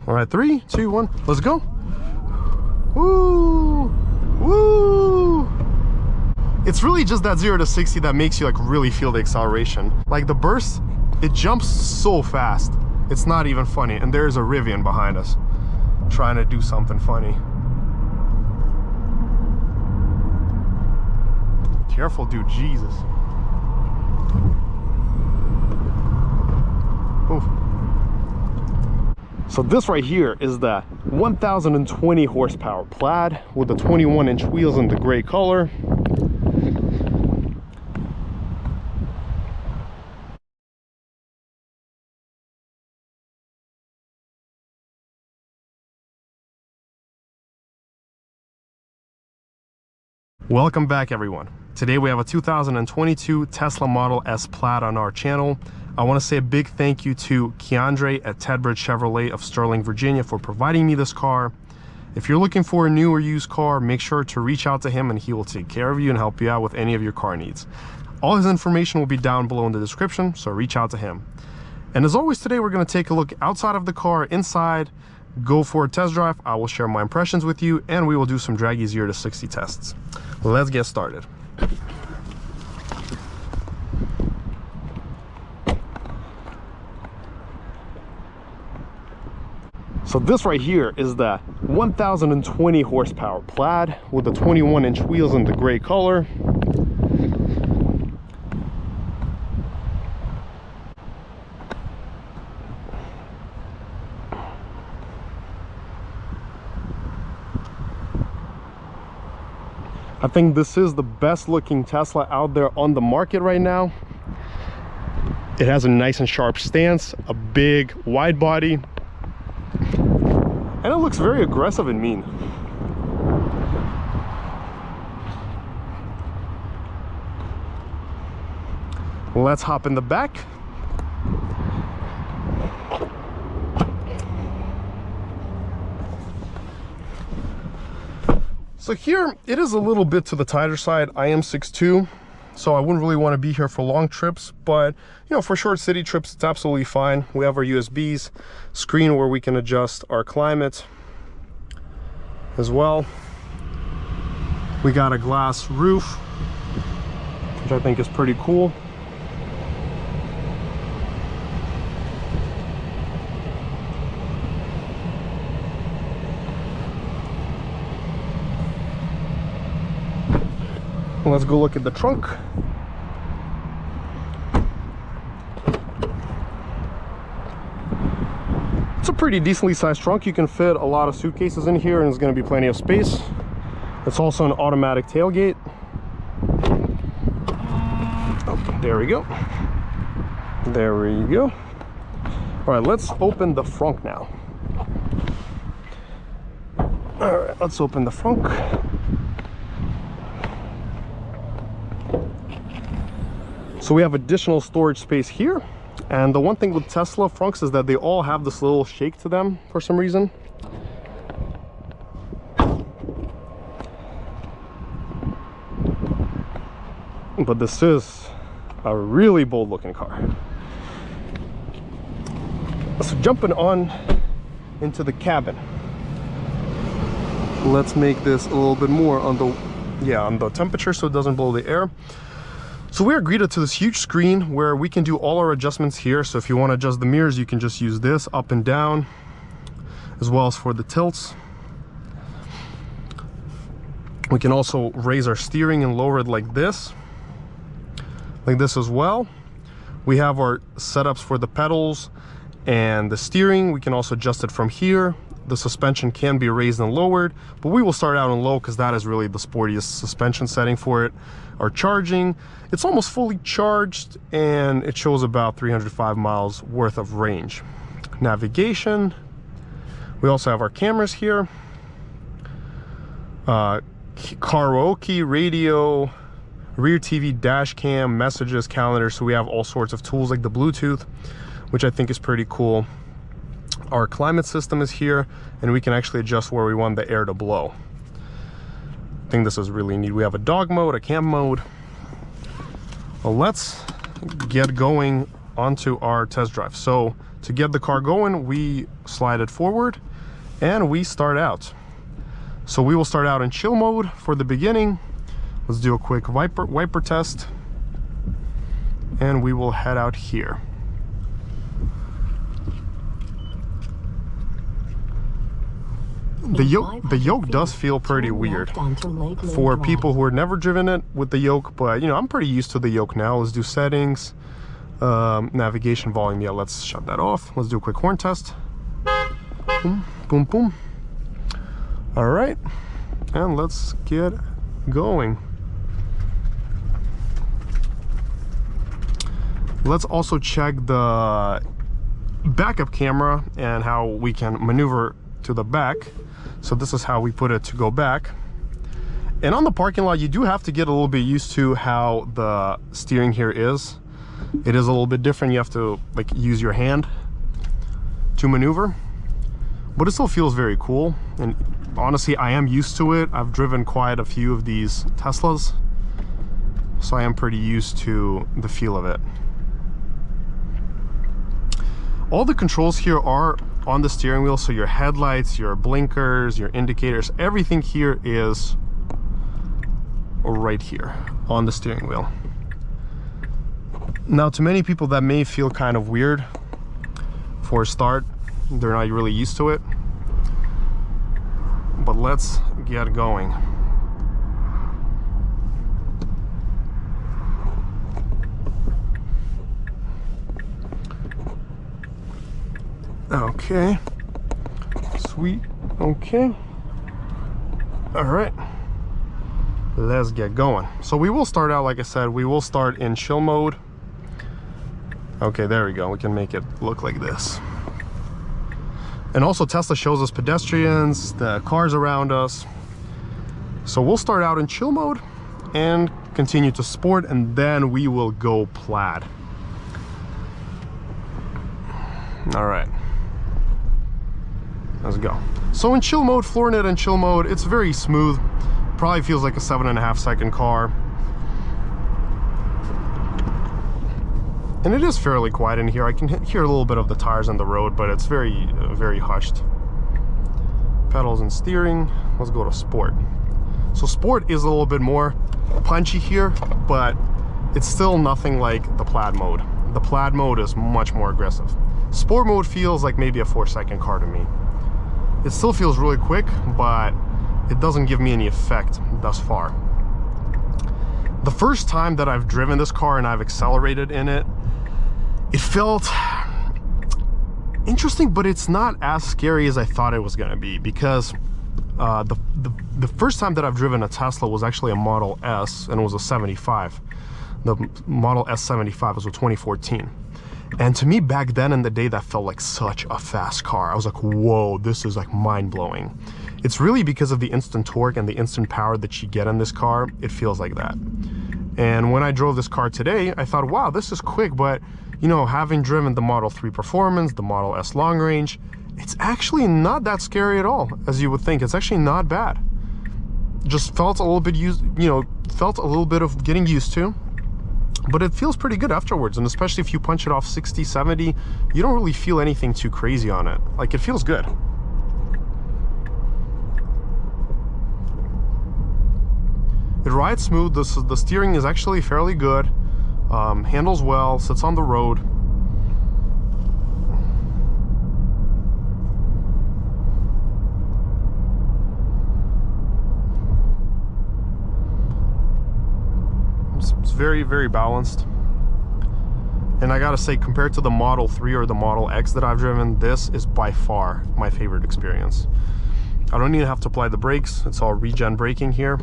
All right, 3, 2, 1, let's go. Woo! Woo! It's really just that 0 to 60 that makes you like really feel the acceleration. Like the burst, it jumps so fast. It's not even funny. And there's a Rivian behind us trying to do something funny. Careful, dude, Jesus. Oof. So this right here is the 1020 horsepower Plaid with the 21-inch wheels in the gray color. Welcome back, everyone. Today we have a 2022 Tesla Model S Plaid on our channel. I want to say a big thank you to Keandre at Tedbridge Chevrolet of Sterling, Virginia for providing me this car. If you're looking for a new or used car, make sure to reach out to him and he will take care of you and help you out with any of your car needs. All his information will be down below in the description, so reach out to him. And as always, today we're going to take a look outside of the car, inside, go for a test drive. I will share my impressions with you and we will do some Dragy 0 to 60 tests. Let's get started. So this right here is the 1020 horsepower Plaid with the 21-inch wheels in the gray color. I think this is the best looking Tesla out there on the market right now. It has a nice and sharp stance, a big wide body, and it looks very aggressive and mean. Let's hop in the back. So here, it is a little bit to the tighter side. I am 6'2", so I wouldn't really want to be here for long trips, but you know, for short city trips, it's absolutely fine. We have our USBs, screen where we can adjust our climate as well. We got a glass roof, which I think is pretty cool. Let's go look at the trunk. It's a pretty decently sized trunk. You can fit a lot of suitcases in here and there's going to be plenty of space. It's also an automatic tailgate. Oh, there we go. There we go. All right, let's open the frunk now. All right, let's open the frunk. So we have additional storage space here, and the one thing with Tesla Frunks is that they all have this little shake to them for some reason. But this is a really bold looking car. So jumping on into the cabin, let's make this a little bit more on the temperature so it doesn't blow the air. So we are greeted to this huge screen where we can do all our adjustments here. So if you want to adjust the mirrors, you can just use this up and down, as well as for the tilts. We can also raise our steering and lower it like this as well. We have our setups for the pedals and the steering. We can also adjust it from here. The suspension can be raised and lowered, but we will start out on low because that is really the sportiest suspension setting for it. Our charging, it's almost fully charged and it shows about 305 miles worth of range. Navigation, we also have our cameras here. Karaoke, radio, rear TV, dash cam, messages, calendar. So we have all sorts of tools like the Bluetooth, which I think is pretty cool. Our climate system is here and we can actually adjust where we want the air to blow. I think this is really neat. We have a dog mode, a camp mode. Well, let's get going onto our test drive. So to get the car going, we slide it forward, and we start out. So we will start out in chill mode for the beginning. Let's do a quick wiper test, and we will head out here. The yoke does feel pretty weird for people who have never driven it with the yoke, but you know, I'm pretty used to the yoke now. Let's do settings, navigation volume. Yeah, let's shut that off. Let's do a quick horn test. Boom, boom, boom. All right, and let's get going. Let's also check the backup camera and how we can maneuver to the back. So this is how we put it to go back. And on the parking lot, you do have to get a little bit used to how the steering here is. It is a little bit different. You have to like use your hand to maneuver, but it still feels very cool. And honestly, I am used to it. I've driven quite a few of these Teslas, so I am pretty used to the feel of it. All the controls here are on the steering wheel, so your headlights, your blinkers, your indicators, everything here is right here on the steering wheel. Now, to many people that may feel kind of weird for a start, they're not really used to it, but let's get going. Okay, sweet. Okay, all right, let's get going. So we will start out, like I said, we will start in chill mode. Okay, there we go. We can make it look like this. And also Tesla shows us pedestrians, the cars around us. So we'll start out in chill mode and continue to sport, and then we will go Plaid. All right. Let's go. So in chill mode, Floornet and chill mode, it's very smooth. Probably feels like a 7.5 second car. And it is fairly quiet in here. I can hear a little bit of the tires on the road, but it's very, very hushed. Pedals and steering. Let's go to sport. So sport is a little bit more punchy here, but it's still nothing like the Plaid mode. The Plaid mode is much more aggressive. Sport mode feels like maybe a 4-second car to me. It still feels really quick, but it doesn't give me any effect thus far. The first time that I've driven this car and I've accelerated in it, it felt interesting, but it's not as scary as I thought it was going to be, because the first time that I've driven a Tesla was actually a Model S, and it was a 75. The Model S75 was a 2014. And to me, back then in the day, that felt like such a fast car. I was like, whoa, this is like mind-blowing. It's really because of the instant torque and the instant power that you get in this car, it feels like that. And when I drove this car today, I thought, wow, this is quick, but you know, having driven the Model 3 Performance, the Model S Long Range, it's actually not that scary at all, as you would think. It's actually not bad. Just felt a little bit felt a little bit of getting used to. But it feels pretty good afterwards, and especially if you punch it off 60, 70, you don't really feel anything too crazy on it. Like, it feels good. It rides smooth. The steering is actually fairly good. Handles well, sits on the road. It's very, very balanced. And I gotta say, compared to the Model 3 or the Model X that I've driven, this is by far my favorite experience. I don't even have to apply the brakes. It's all regen braking here,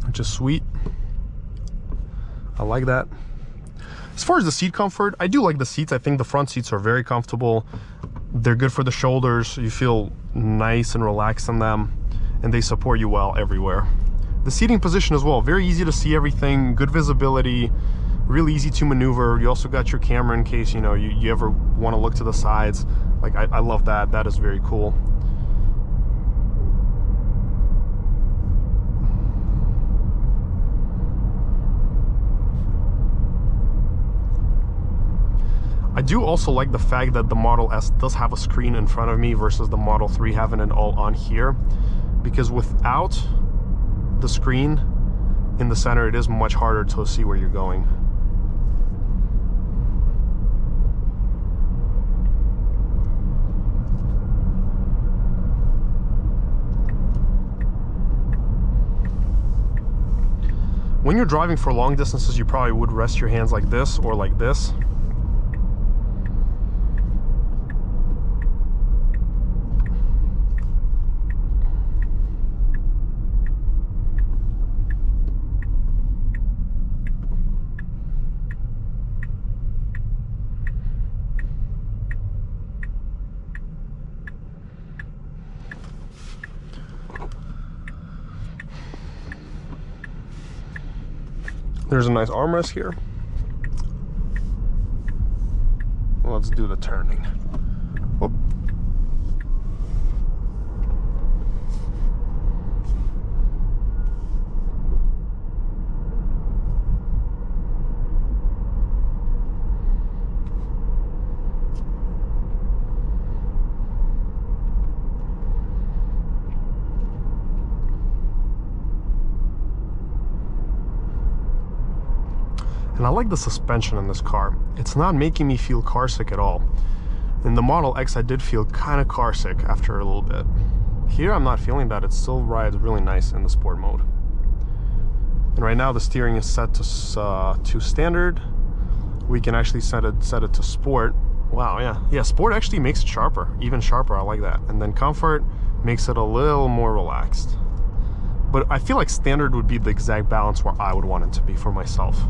which is sweet. I like that. As far as the seat comfort, I do like the seats. I think the front seats are very comfortable. They're good for the shoulders. You feel nice and relaxed in them, and they support you well everywhere. The seating position as well, very easy to see everything, good visibility, really easy to maneuver. You also got your camera in case, you know, you ever want to look to the sides. Like, I love that. That is very cool. I do also like the fact that the Model S does have a screen in front of me versus the Model 3 having it all on here, because without the screen in the center, it is much harder to see where you're going. When you're driving for long distances, you probably would rest your hands like this or like this. There's a nice armrest here. Let's do the turning. Whoop. And I like the suspension in this car. It's not making me feel car sick at all. In the Model X, I did feel kind of car sick after a little bit. Here, I'm not feeling that. It still rides really nice in the sport mode. And right now, the steering is set to standard. We can actually set it to sport. Wow, yeah, sport actually makes it sharper, even sharper. I like that. And then comfort makes it a little more relaxed. But I feel like standard would be the exact balance where I would want it to be for myself.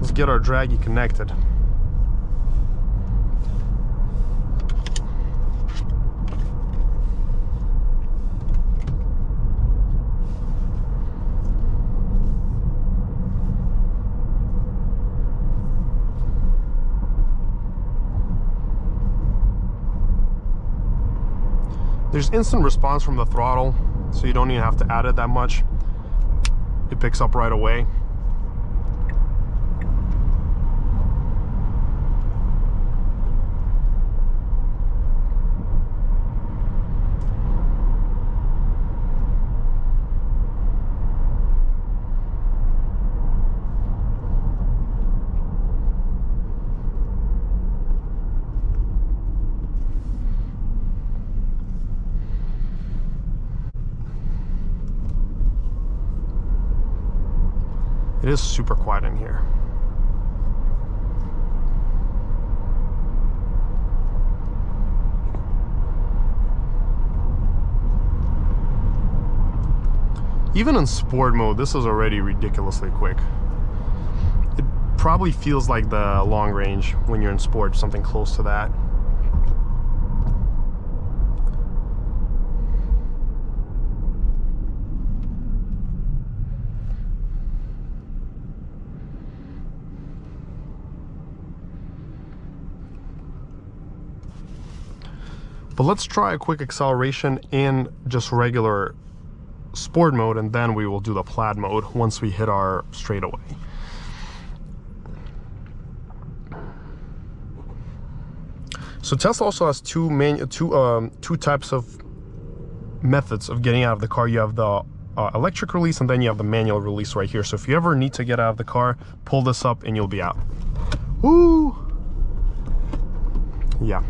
Let's get our Dragy connected. There's instant response from the throttle, so you don't even have to add it that much. It picks up right away. It is super quiet in here. Even in sport mode, this is already ridiculously quick. It probably feels like the long range when you're in sport, something close to that. But let's try a quick acceleration in just regular sport mode, and then we will do the Plaid mode once we hit our straightaway. So Tesla also has two types of methods of getting out of the car. You have the electric release, and then you have the manual release right here. So if you ever need to get out of the car, pull this up and you'll be out. Woo! Yeah.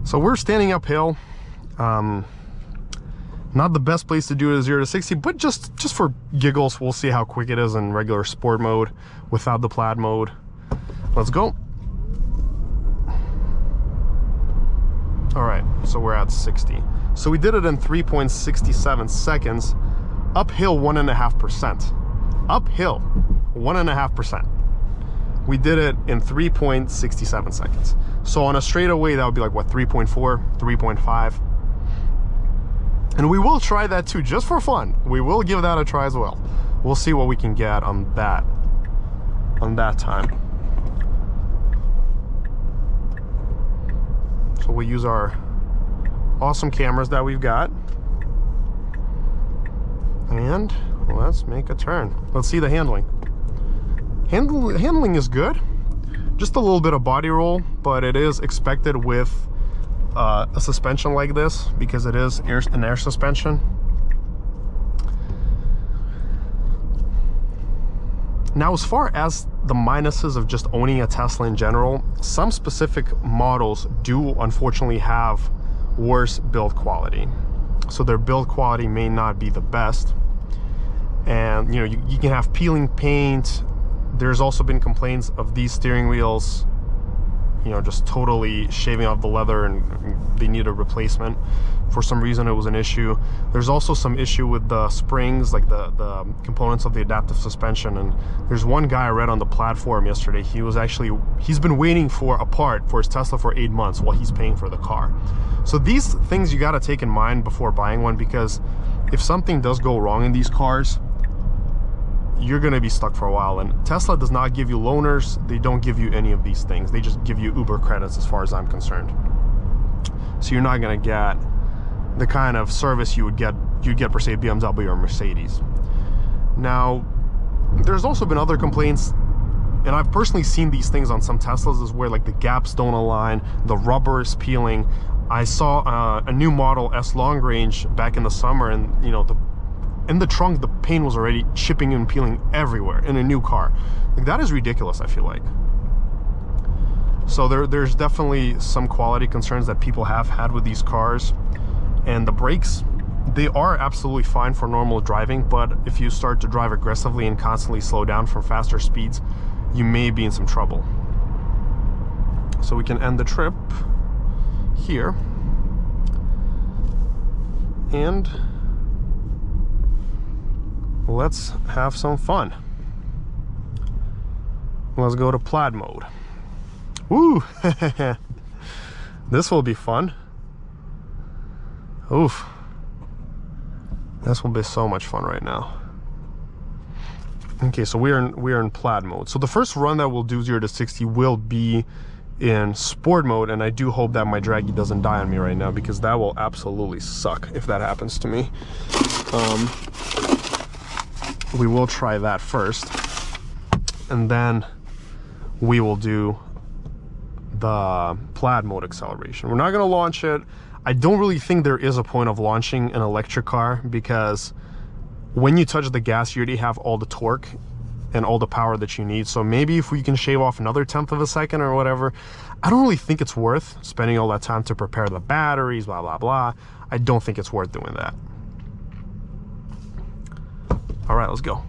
So we're standing uphill. Not the best place to do it is 0 to 60, but just for giggles, we'll see how quick it is in regular sport mode without the Plaid mode. Let's go. All right, so we're at 60. So we did it in 3.67 seconds, uphill 1.5%. Uphill 1.5%. We did it in 3.67 seconds. So on a straightaway, that would be like what, 3.4, 3.5. And we will try that too, just for fun. We will give that a try as well. We'll see what we can get on that time. So we'll use our awesome cameras that we've got. And let's make a turn. Let's see the handling. Handling is good. Just a little bit of body roll, but it is expected with a suspension like this because it is an air suspension. Now, as far as the minuses of just owning a Tesla in general, some specific models do unfortunately have worse build quality. So their build quality may not be the best. And you know, you can have peeling paint. There's also been complaints of these steering wheels, you know, just totally shaving off the leather, and they need a replacement. For some reason, it was an issue. There's also some issue with the springs, like the components of the adaptive suspension. And there's one guy I read on the Plaid forum yesterday. He's been waiting for a part for his Tesla for 8 months while he's paying for the car. So these things you got to take in mind before buying one, because if something does go wrong in these cars, you're going to be stuck for a while. And Tesla does not give you loaners. They don't give you any of these things. They just give you Uber credits as far as I'm concerned. So you're not going to get the kind of service you'd get per se BMW or Mercedes. Now, there's also been other complaints, and I've personally seen these things on some Teslas, is where like the gaps don't align, the rubber is peeling. I saw a new model S long range back in the summer, and you know, in the trunk the paint was already chipping and peeling everywhere in a new car. Like, that is ridiculous, I feel like. So there's definitely some quality concerns that people have had with these cars. And the brakes, they are absolutely fine for normal driving, but if you start to drive aggressively and constantly slow down for faster speeds, you may be in some trouble. So we can end the trip here. And let's have some fun. Let's go to Plaid mode. Woo! This will be fun. Oof. This will be so much fun right now. Okay, so we're in Plaid mode. So the first run that we'll do 0 to 60 will be in sport mode, and I do hope that my Dragy doesn't die on me right now, because that will absolutely suck if that happens to me. We will try that first, and then we will do the Plaid mode acceleration. We're not going to launch it. I don't really think there is a point of launching an electric car, because when you touch the gas, you already have all the torque and all the power that you need. So maybe if we can shave off another 1/10 of a second or whatever, I don't really think it's worth spending all that time to prepare the batteries, blah, blah, blah. I don't think it's worth doing that. All right, let's go.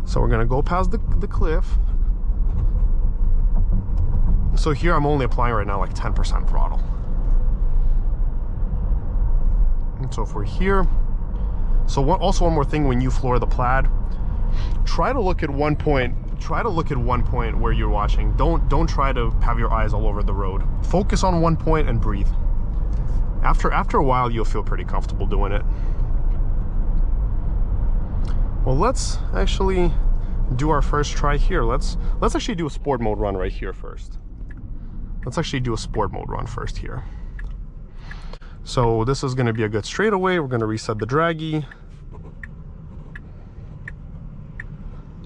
So we're gonna go past the cliff. So here I'm only applying right now like 10% throttle. And so if we're here, so also one more thing, when you floor the Plaid, try to look at one point. Try to look at one point where you're watching. Don't try to have your eyes all over the road. Focus on one point and breathe. After a while, you'll feel pretty comfortable doing it. Well, let's actually do our first try here. Let's actually do a sport mode run right here first. Let's actually do a sport mode run first here. So this is going to be a good straightaway. We're going to reset the Dragy.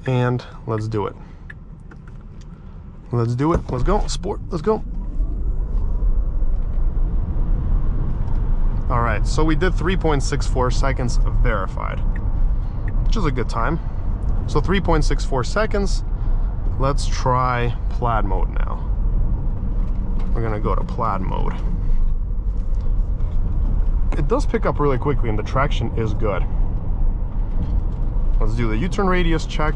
And let's do it. Let's do it. Let's go. Sport. Let's go. All right. So we did 3.64 seconds verified, which is a good time. So 3.64 seconds. Let's try Plaid mode now. We're going to go to Plaid mode. It does pick up really quickly, and the traction is good. Let's do the U-turn radius check.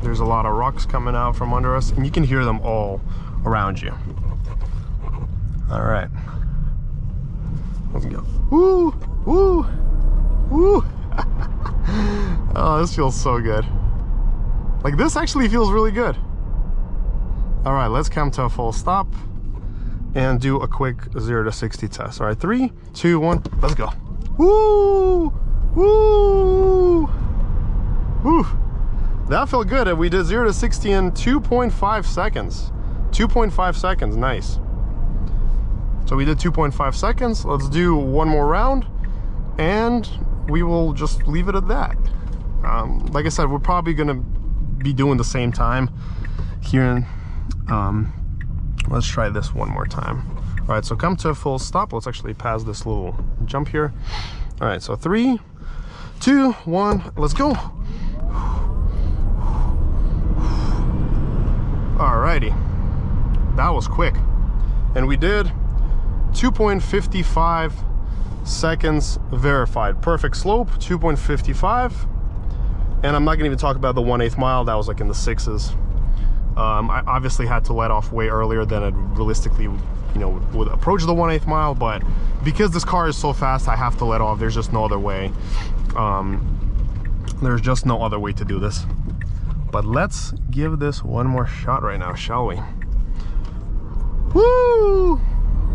There's a lot of rocks coming out from under us, and you can hear them all around you. All right, Let's go. Woo! Woo! Woo! Oh, this feels so good. Like, this actually feels really good. All right, let's come to a full stop and do a quick 0 to 60 test. All right, 3, 2, 1, let's go. Woo! Woo! Woo! That felt good. We did 0 to 60 in 2.5 seconds. 2.5 seconds, nice. So we did 2.5 seconds. Let's do one more round and we will just leave it at that. Like I said, we're probably gonna be doing the same time here. Let's try this one more time. All right, so come to a full stop. Let's actually pass this little jump here. All right, so 3, 2, 1, let's go. Alrighty, that was quick. And we did 2.55 seconds verified. Perfect slope, 2.55. And I'm not gonna even talk about the 1/8 mile. That was like in the 6s. I obviously had to let off way earlier than it realistically, you know, would approach the 1/8 mile, but because this car is so fast, I have to let off. There's just no other way. There's just no other way to do this. But let's give this one more shot right now, shall we? Woo!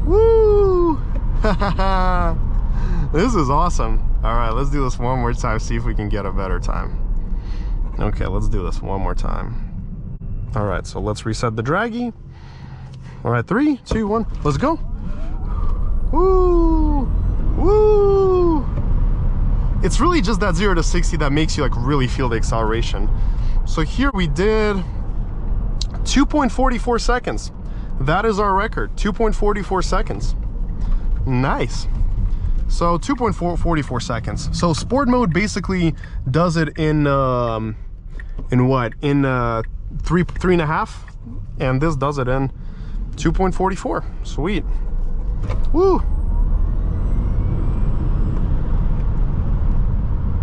Woo! This is awesome. All right, let's do this one more time, see if we can get a better time. Okay, let's do this one more time. All right, so let's reset the Dragy. All right, 3, 2, 1, let's go. Woo! Woo! It's really just that 0 to 60 that makes you like really feel the acceleration. So here we did 2.44 seconds. That is our record, 2.44 seconds. Nice. So 2.44 seconds. So sport mode basically does it in what? In 3.5, and this does it in 2.44. Sweet. Woo.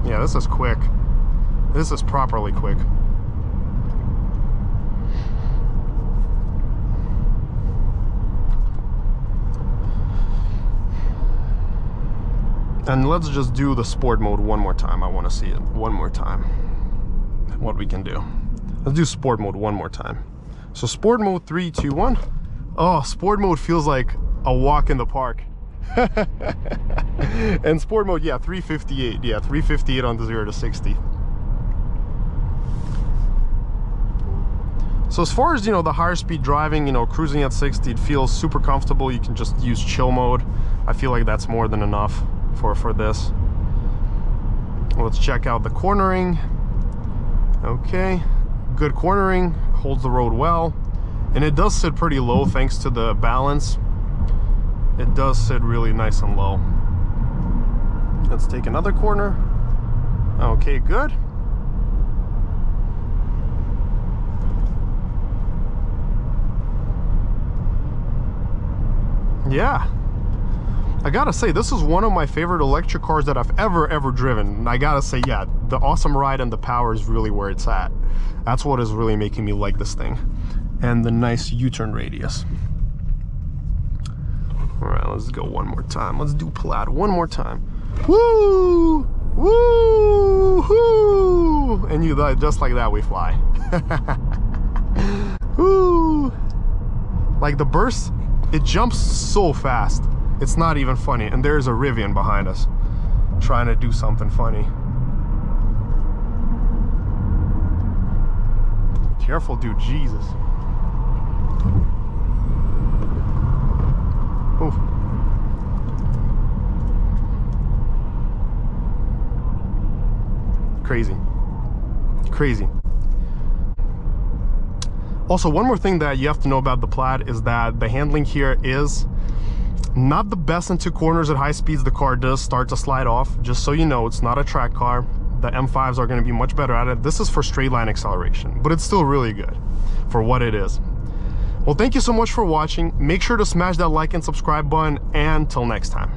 Yeah, this is quick. This is properly quick. And let's just do the sport mode one more time. I want to see it one more time, what we can do. Let's do sport mode one more time. So sport mode, 3, 2, 1. Oh, sport mode feels like a walk in the park. And sport mode, yeah, 358. Yeah, 358 on the 0 to 60. So as far as, you know, the higher speed driving, you know, cruising at 60, it feels super comfortable. You can just use chill mode. I feel like that's more than enough for this. Let's check out the cornering. Okay, good cornering, holds the road well, and it does sit pretty low thanks to the balance. It does sit really nice and low. Let's take another corner. Okay, good. Yeah, I gotta say, this is one of my favorite electric cars that I've ever driven. And I gotta say, yeah, the awesome ride and the power is really where it's at. That's what is really making me like this thing. And the nice U-turn radius. All right, let's go one more time. Let's do Plaid one more time. Woo! Woo! Woo! And you, just like that, we fly. Woo! Like the burst, it jumps so fast. It's not even funny. And there's a Rivian behind us trying to do something funny. Careful, dude, Jesus. Oof. Crazy. Crazy. Also, one more thing that you have to know about the Plaid is that the handling here is not the best into corners at high speeds. The car does start to slide off. Just so you know, it's not a track car. The M5s are going to be much better at it. This is for straight line acceleration, but it's still really good for what it is. Well, thank you so much for watching. Make sure to smash that like and subscribe button, and till next time.